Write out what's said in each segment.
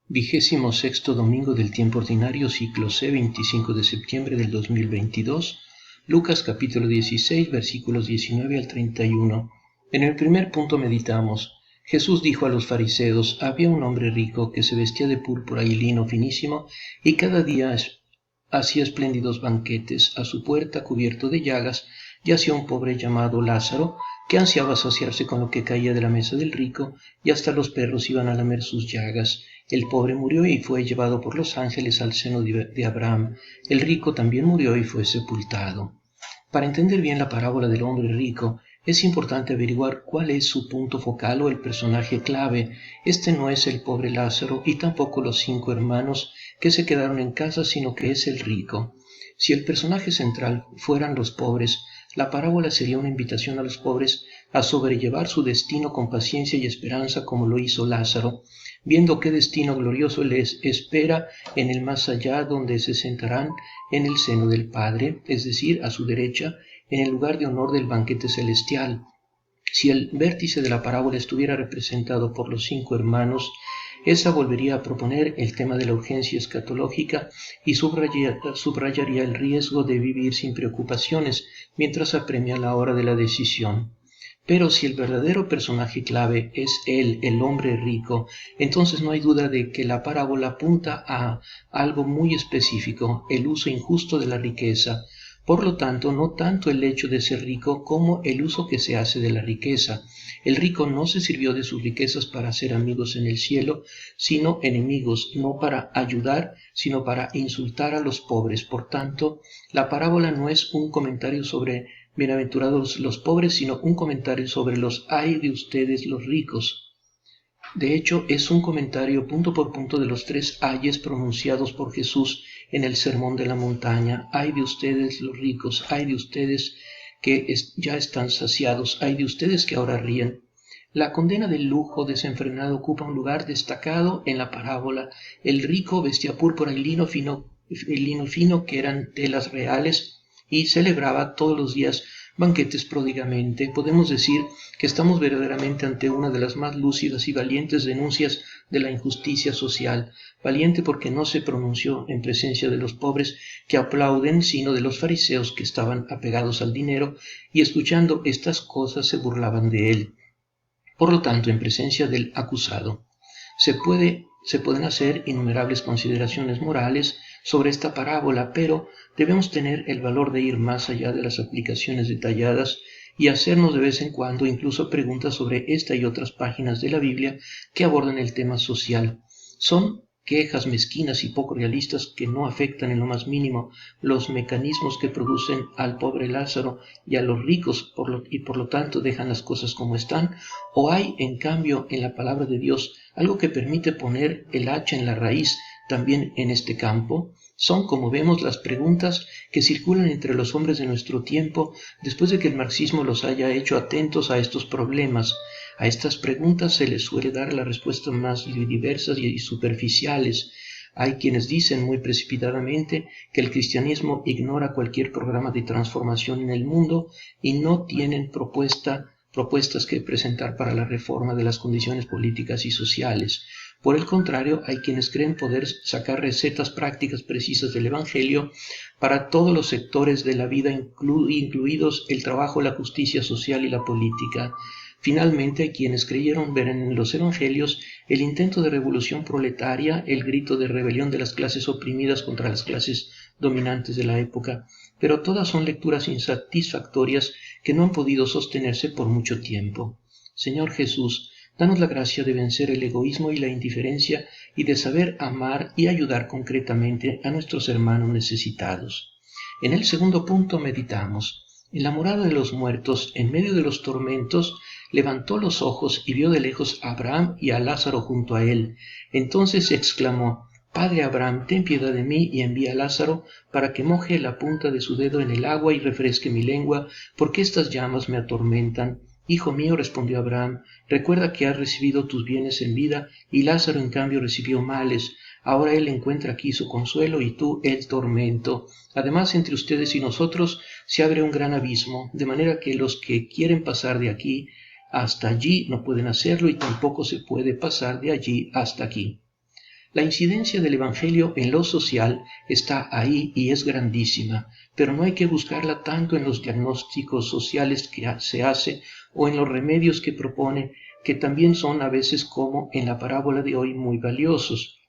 26º domingo del tiempo ordinario, ciclo C, 25 de septiembre del 2022, Lucas capítulo 16, versículos 19 al 31. En el primer punto meditamos: Jesús dijo a los fariseos: había un hombre rico que se vestía de púrpura y lino finísimo y cada día hacía espléndidos banquetes. A su puerta, cubierto de llagas, yacía un pobre llamado Lázaro, que ansiaba saciarse con lo que caía de la mesa del rico, y hasta los perros iban a lamer sus llagas. El pobre murió y fue llevado por los ángeles al seno de Abraham. El rico también murió y fue sepultado. Para entender bien la parábola del hombre rico, es importante averiguar cuál es su punto focal o el personaje clave. Este no es el pobre Lázaro y tampoco los 5 hermanos que se quedaron en casa, sino que es el rico. Si el personaje central fueran los pobres, la parábola sería una invitación a los pobres a sobrellevar su destino con paciencia y esperanza, como lo hizo Lázaro, viendo qué destino glorioso les espera en el más allá, donde se sentarán en el seno del Padre, es decir, a su derecha, en el lugar de honor del banquete celestial. Si el vértice de la parábola estuviera representado por los 5 hermanos, esa volvería a proponer el tema de la urgencia escatológica y subrayaría el riesgo de vivir sin preocupaciones mientras apremia la hora de la decisión. Pero si el verdadero personaje clave es él, el hombre rico, entonces no hay duda de que la parábola apunta a algo muy específico: el uso injusto de la riqueza. Por lo tanto, no tanto el hecho de ser rico como el uso que se hace de la riqueza. El rico no se sirvió de sus riquezas para hacer amigos en el cielo, sino enemigos, no para ayudar, sino para insultar a los pobres. Por tanto, la parábola no es un comentario sobre bienaventurados los pobres, sino un comentario sobre los ay de ustedes los ricos. De hecho, es un comentario punto por punto de los 3 ayes pronunciados por Jesús en el Sermón de la Montaña. Ay de ustedes los ricos, ay de ustedes que ya están saciados, ay de ustedes que ahora ríen. La condena del lujo desenfrenado ocupa un lugar destacado en la parábola. El rico vestía púrpura y lino fino, que eran telas reales, y celebraba todos los días banquetes pródigamente. Podemos decir que estamos verdaderamente ante una de las más lúcidas y valientes denuncias de la injusticia social. Valiente porque no se pronunció en presencia de los pobres que aplauden, sino de los fariseos que estaban apegados al dinero y, escuchando estas cosas, se burlaban de él. Por lo tanto, en presencia del acusado, se pueden hacer innumerables consideraciones morales sobre esta parábola, pero debemos tener el valor de ir más allá de las aplicaciones detalladas y hacernos de vez en cuando incluso preguntas sobre esta y otras páginas de la Biblia que abordan el tema social. Son quejas mezquinas y poco realistas que no afectan en lo más mínimo los mecanismos que producen al pobre Lázaro y a los ricos y por lo tanto dejan las cosas como están, o hay en cambio en la palabra de Dios algo que permite poner el hacha en la raíz también en este campo. Son, como vemos, las preguntas que circulan entre los hombres de nuestro tiempo después de que el marxismo los haya hecho atentos a estos problemas. A estas preguntas se les suele dar las respuestas más diversas y superficiales. Hay quienes dicen muy precipitadamente que el cristianismo ignora cualquier programa de transformación en el mundo y no tienen propuestas que presentar para la reforma de las condiciones políticas y sociales. Por el contrario, hay quienes creen poder sacar recetas prácticas precisas del Evangelio para todos los sectores de la vida, incluidos el trabajo, la justicia social y la política. Finalmente, hay quienes creyeron ver en los evangelios el intento de revolución proletaria, el grito de rebelión de las clases oprimidas contra las clases dominantes de la época, pero todas son lecturas insatisfactorias que no han podido sostenerse por mucho tiempo. Señor Jesús, danos la gracia de vencer el egoísmo y la indiferencia y de saber amar y ayudar concretamente a nuestros hermanos necesitados. En el segundo punto meditamos: en la morada de los muertos, en medio de los tormentos, levantó los ojos y vio de lejos a Abraham y a Lázaro junto a él. Entonces exclamó: Padre Abraham, ten piedad de mí y envía a Lázaro para que moje la punta de su dedo en el agua y refresque mi lengua, porque estas llamas me atormentan. Hijo mío, respondió Abraham, recuerda que has recibido tus bienes en vida y Lázaro en cambio recibió males. Ahora él encuentra aquí su consuelo y tú el tormento. Además, entre ustedes y nosotros se abre un gran abismo, de manera que los que quieren pasar de aquí hasta allí no pueden hacerlo y tampoco se puede pasar de allí hasta aquí. La incidencia del Evangelio en lo social está ahí y es grandísima, pero no hay que buscarla tanto en los diagnósticos sociales que se hace o en los remedios que propone, que también son a veces, como en la parábola de hoy, muy valiosos,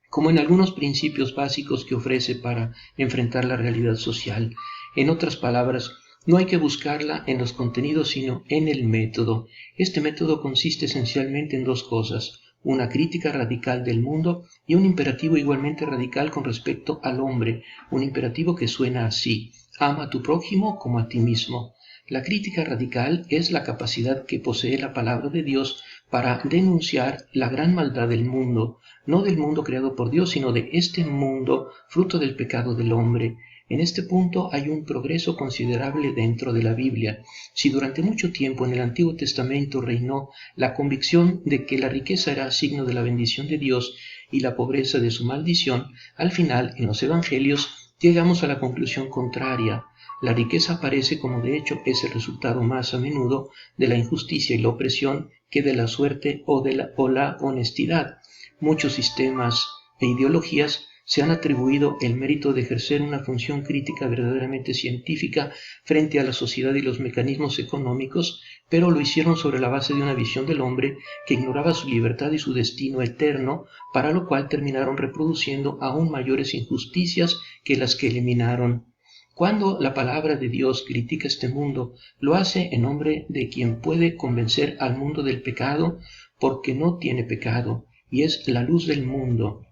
como en algunos principios básicos que ofrece para enfrentar la realidad social. En otras palabras, no hay que buscarla en los contenidos, sino en el método. Este método consiste esencialmente en dos cosas: una crítica radical del mundo y un imperativo igualmente radical con respecto al hombre, un imperativo que suena así: ama a tu prójimo como a ti mismo. La crítica radical es la capacidad que posee la palabra de Dios para denunciar la gran maldad del mundo, no del mundo creado por Dios, sino de este mundo fruto del pecado del hombre. En este punto hay un progreso considerable dentro de la Biblia. Si durante mucho tiempo en el Antiguo Testamento reinó la convicción de que la riqueza era signo de la bendición de Dios y la pobreza de su maldición, al final, en los Evangelios, llegamos a la conclusión contraria. La riqueza aparece como de hecho es el resultado más a menudo de la injusticia y la opresión que de la suerte o la honestidad. Muchos sistemas e ideologías se han atribuido el mérito de ejercer una función crítica verdaderamente científica frente a la sociedad y los mecanismos económicos, pero lo hicieron sobre la base de una visión del hombre que ignoraba su libertad y su destino eterno, para lo cual terminaron reproduciendo aún mayores injusticias que las que eliminaron. Cuando la palabra de Dios critica este mundo, lo hace en nombre de quien puede convencer al mundo del pecado, porque no tiene pecado, y es la luz del mundo.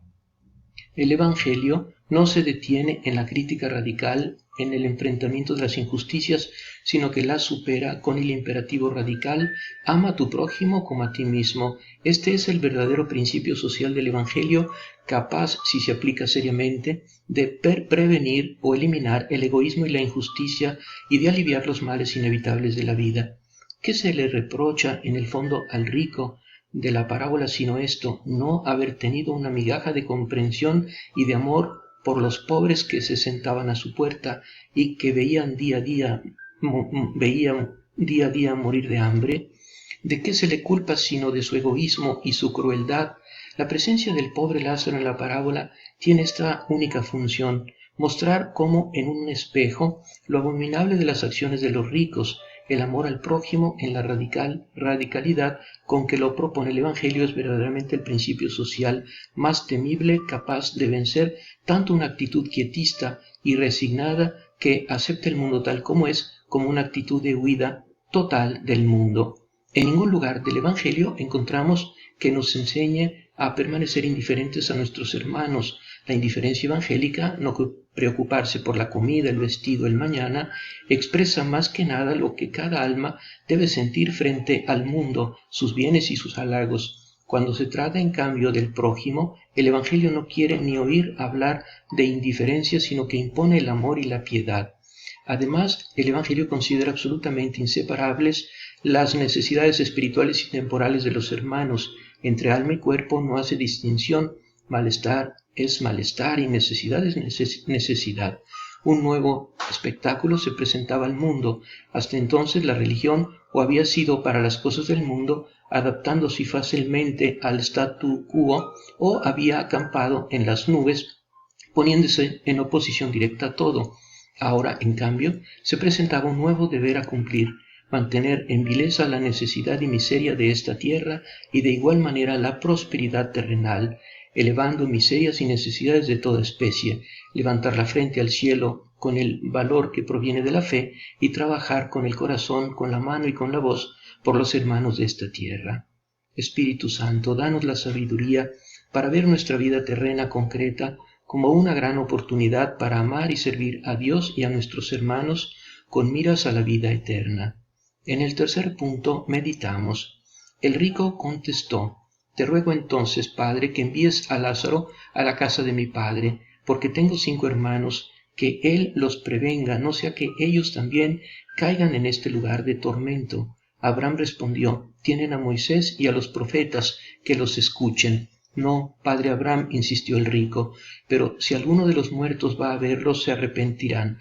El Evangelio no se detiene en la crítica radical, en el enfrentamiento de las injusticias, sino que las supera con el imperativo radical: ama a tu prójimo como a ti mismo. Este es el verdadero principio social del Evangelio, capaz, si se aplica seriamente, de prevenir o eliminar el egoísmo y la injusticia y de aliviar los males inevitables de la vida. ¿Qué se le reprocha en el fondo al rico de la parábola sino esto: no haber tenido una migaja de comprensión y de amor por los pobres que se sentaban a su puerta y que veían día a día morir de hambre? ¿De qué se le culpa sino de su egoísmo y su crueldad? La presencia del pobre Lázaro en la parábola tiene esta única función: mostrar cómo en un espejo lo abominable de las acciones de los ricos, el amor al prójimo en la radicalidad con que lo propone el Evangelio, es verdaderamente el principio social más temible, capaz de vencer tanto una actitud quietista y resignada que acepta el mundo tal como es, como una actitud de huida total del mundo. En ningún lugar del Evangelio encontramos que nos enseñe a permanecer indiferentes a nuestros hermanos. La indiferencia evangélica, no preocuparse por la comida, el vestido, el mañana, expresa más que nada lo que cada alma debe sentir frente al mundo, sus bienes y sus halagos. Cuando se trata, en cambio, del prójimo, el Evangelio no quiere ni oír hablar de indiferencia, sino que impone el amor y la piedad. Además, el Evangelio considera absolutamente inseparables las necesidades espirituales y temporales de los hermanos. Entre alma y cuerpo no hace distinción. Malestar es malestar y necesidad es necesidad. Un nuevo espectáculo se presentaba al mundo. Hasta entonces la religión o había sido para las cosas del mundo, adaptándose fácilmente al statu quo, o había acampado en las nubes, poniéndose en oposición directa a todo. Ahora, en cambio, se presentaba un nuevo deber a cumplir: mantener en vileza la necesidad y miseria de esta tierra y de igual manera la prosperidad terrenal, elevando miserias y necesidades de toda especie, levantar la frente al cielo con el valor que proviene de la fe y trabajar con el corazón, con la mano y con la voz por los hermanos de esta tierra. Espíritu Santo, danos la sabiduría para ver nuestra vida terrena concreta como una gran oportunidad para amar y servir a Dios y a nuestros hermanos con miras a la vida eterna. En el tercer punto meditamos: el rico contestó: te ruego entonces, Padre, que envíes a Lázaro a la casa de mi padre, porque tengo 5 hermanos, que él los prevenga, no sea que ellos también caigan en este lugar de tormento. Abraham respondió: tienen a Moisés y a los profetas, que los escuchen. No, padre Abraham, insistió el rico, pero si alguno de los muertos va a verlos, se arrepentirán.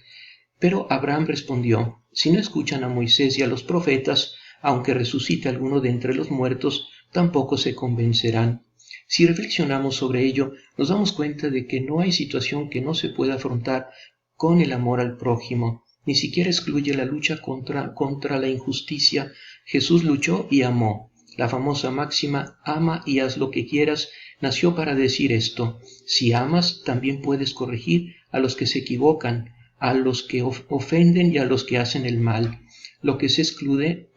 Pero Abraham respondió: si no escuchan a Moisés y a los profetas, aunque resucite alguno de entre los muertos, tampoco se convencerán. Si reflexionamos sobre ello, nos damos cuenta de que no hay situación que no se pueda afrontar con el amor al prójimo. Ni siquiera excluye la lucha contra la injusticia. Jesús luchó y amó. La famosa máxima, ama y haz lo que quieras, nació para decir esto. Si amas, también puedes corregir a los que se equivocan, a los que ofenden y a los que hacen el mal. Lo que se excluye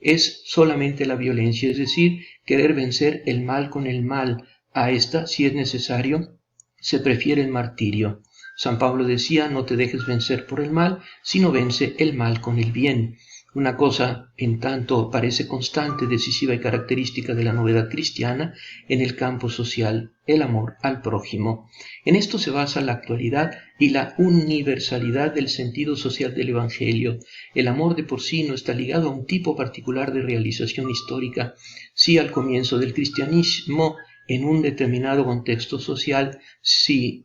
es solamente la violencia, es decir, querer vencer el mal con el mal. A esta, si es necesario, se prefiere el martirio. San Pablo decía, no te dejes vencer por el mal, sino vence el mal con el bien. Una cosa, en tanto, parece constante, decisiva y característica de la novedad cristiana en el campo social, el amor al prójimo. En esto se basa la actualidad y la universalidad del sentido social del Evangelio. El amor de por sí no está ligado a un tipo particular de realización histórica. Sí, al comienzo del cristianismo, en un determinado contexto social, sí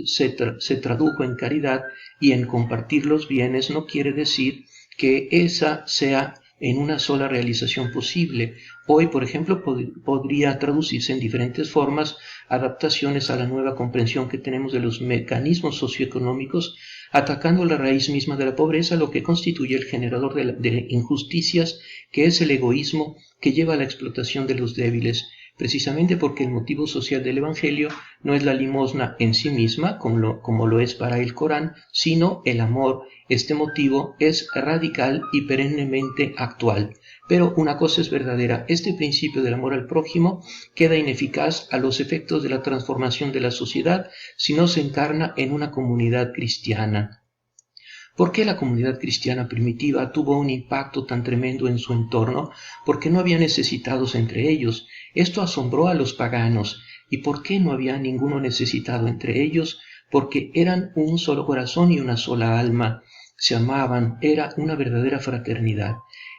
se tradujo en caridad y en compartir los bienes, no quiere decir que esa sea en una sola realización posible. Hoy, por ejemplo, podría traducirse en diferentes formas, adaptaciones a la nueva comprensión que tenemos de los mecanismos socioeconómicos, atacando la raíz misma de la pobreza, lo que constituye el generador de injusticias, que es el egoísmo que lleva a la explotación de los débiles, precisamente porque el motivo social del Evangelio no es la limosna en sí misma, como lo es para el Corán, sino el amor. Este motivo es radical y perennemente actual. Pero una cosa es verdadera, este principio del amor al prójimo queda ineficaz a los efectos de la transformación de la sociedad si no se encarna en una comunidad cristiana. ¿Por qué la comunidad cristiana primitiva tuvo un impacto tan tremendo en su entorno? Porque no había necesitados entre ellos. Esto asombró a los paganos. ¿Y por qué no había ninguno necesitado entre ellos? Porque eran un solo corazón y una sola alma. Se amaban, era una verdadera fraternidad.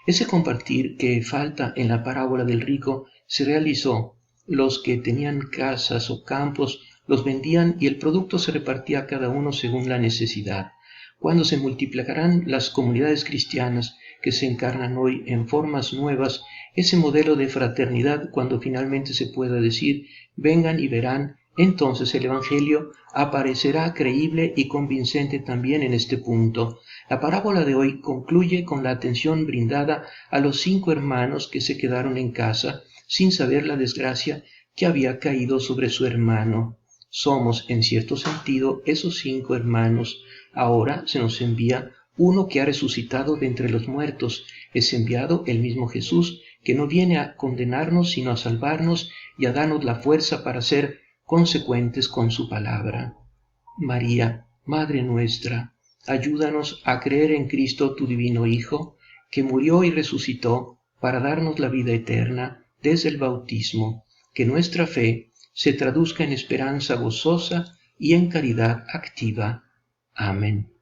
Ese compartir que falta en la parábola del rico se realizó. Los que tenían casas o campos los vendían y el producto se repartía a cada uno según la necesidad. Cuando se multiplicarán las comunidades cristianas que se encarnan hoy en formas nuevas, ese modelo de fraternidad, cuando finalmente se pueda decir, vengan y verán, entonces el Evangelio aparecerá creíble y convincente también en este punto. La parábola de hoy concluye con la atención brindada a los 5 hermanos que se quedaron en casa sin saber la desgracia que había caído sobre su hermano. Somos, en cierto sentido, esos 5 hermanos. Ahora se nos envía uno que ha resucitado de entre los muertos. Es enviado el mismo Jesús, que no viene a condenarnos, sino a salvarnos y a darnos la fuerza para ser consecuentes con su palabra. María, Madre nuestra, ayúdanos a creer en Cristo, tu divino Hijo, que murió y resucitó para darnos la vida eterna desde el bautismo. Que nuestra fe se traduzca en esperanza gozosa y en caridad activa. Amén.